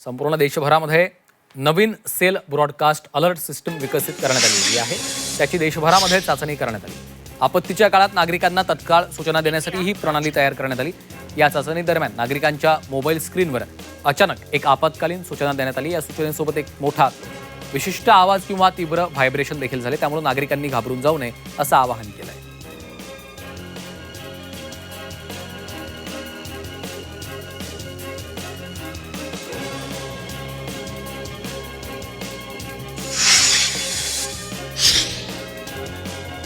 संपूर्ण देशभरामध्ये नवीन sale broadcast alert system विकसित करण्यात आलेली आहे। त्याची देशभरामध्ये चाचणी करण्यात आली। आपत्तीच्या काळात नागरिकांना तत्काळ सूचना देण्यासाठी ही प्रणाली तयार करण्यात आली। या चाचणी दरम्यान नागरिकांच्या मोबाईल स्क्रीनवर अचानक एक आपत्कालीन सूचना देण्यात आली। या सूचनेसोबत एक मोठा विशिष्ट आवाज किंवा तीव्र व्हायब्रेशन देखील झाले। त्यामुळे नागरिकांनी घाबरून जाऊ नये असं आवाहन केलं आहे।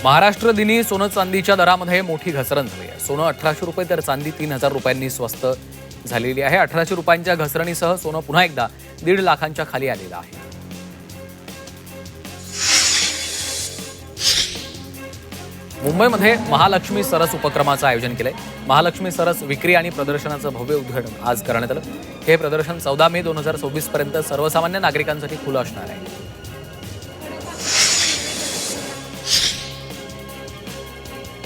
महाराष्ट्र दिनी सोनं चांदीच्या दरामध्ये मोठी घसरण झाली आहे। सोनं 1800 रुपये तर चांदी 3000 रुपयांनी स्वस्त झालेली आहे। 1800 रुपयांच्या घसरणीसह सोनं पुन्हा एकदा 1.5 लाखांच्या खाली आलेलं आहे। मुंबईमध्ये महालक्ष्मी सरस उपक्रमाचं आयोजन केलंय। महालक्ष्मी सरस विक्री आणि प्रदर्शनाचं भव्य उद्घाटन आज करण्यात आलं। हे प्रदर्शन 14 मे 2024 पर्यंत सर्वसामान्य नागरिकांसाठी खुलं असणार आहे।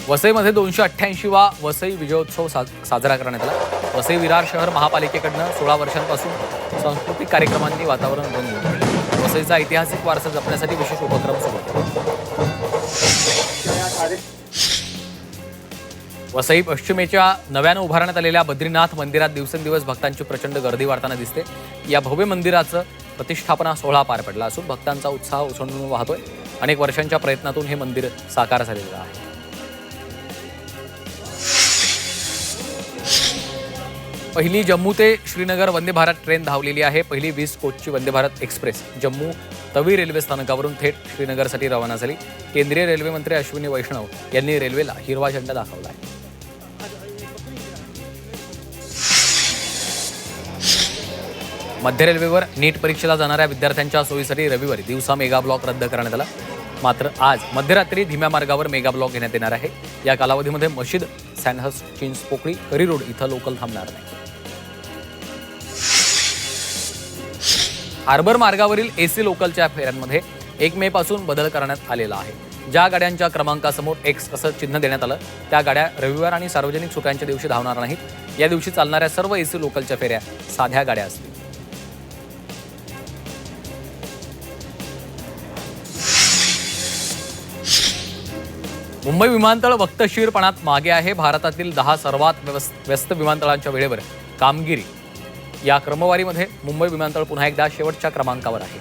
वसईमध्ये 288वा वसई विजयोत्सव साजरा करण्यात आला। वसई विरार शहर महापालिकेकडनं 16 वर्षांपासून सांस्कृतिक कार्यक्रमांनी वातावरण रंगवलं। वसईचा ऐतिहासिक वारसा जपण्यासाठी विशेष उपक्रम सुरू केले। वसई पश्चिमेच्या नव्यानं उभारण्यात आलेल्या बद्रीनाथ मंदिरात दिवसेंदिवस भक्तांची प्रचंड गर्दी वाढताना दिसते। या भव्य मंदिराचं प्रतिष्ठापना सोहळा पार पडला असून भक्तांचा उत्साह उसळून वाहतोय। अनेक वर्षांच्या प्रयत्नातून हे मंदिर साकार झालेलं आहे। पहिली जम्मू ते श्रीनगर वंदे भारत ट्रेन धावलेली आहे। पहिली 20 कोचची वंदे भारत एक्सप्रेस जम्मू तवी रेल्वे स्थानकावरून थेट श्रीनगरसाठी रवाना झाली। केंद्रीय रेल्वे मंत्री अश्विनी वैष्णव यांनी रेल्वेला हिरवा झेंडा दाखवला आहे। मध्य रेल्वेवर नीट परीक्षेला जाणाऱ्या विद्यार्थ्यांच्या सोयीसाठी रविवारी दिवसा मेगा ब्लॉक रद्द करण्यात आला। मात्र आज मध्यरात्री धीम्या मार्गावर मेगा ब्लॉक घेण्यात येणार आहे। या कालावधीमध्ये मशीद, सँडहर्स्ट, चिंच पोकळी, करी रोड इथं लोकल थांबणार नाही। हार्बर मार्गावरील एसी लोकलच्या फेऱ्यांमध्ये 1 मे पासून बदल करण्यात आलेला आहे। ज्या गाड्यांच्या क्रमांकासमोर X असं चिन्ह देण्यात आलं त्या गाड्या रविवार आणि सार्वजनिक सुट्यांच्या दिवशी धावणार नाहीत। या दिवशी चालणाऱ्या सर्व एसी लोकलच्या फेऱ्या साध्या गाड्या असतील। मुंबई विमानतळ वक्तशीरपणात मागे आहे। भारतातील 10 सर्वात व्यस्त विमानतळांच्या वेळेवर कामगिरी या क्रमवारीमध्ये मुंबई विमानतळ पुन्हा एकदा शेवटच्या क्रमांकावर आहे।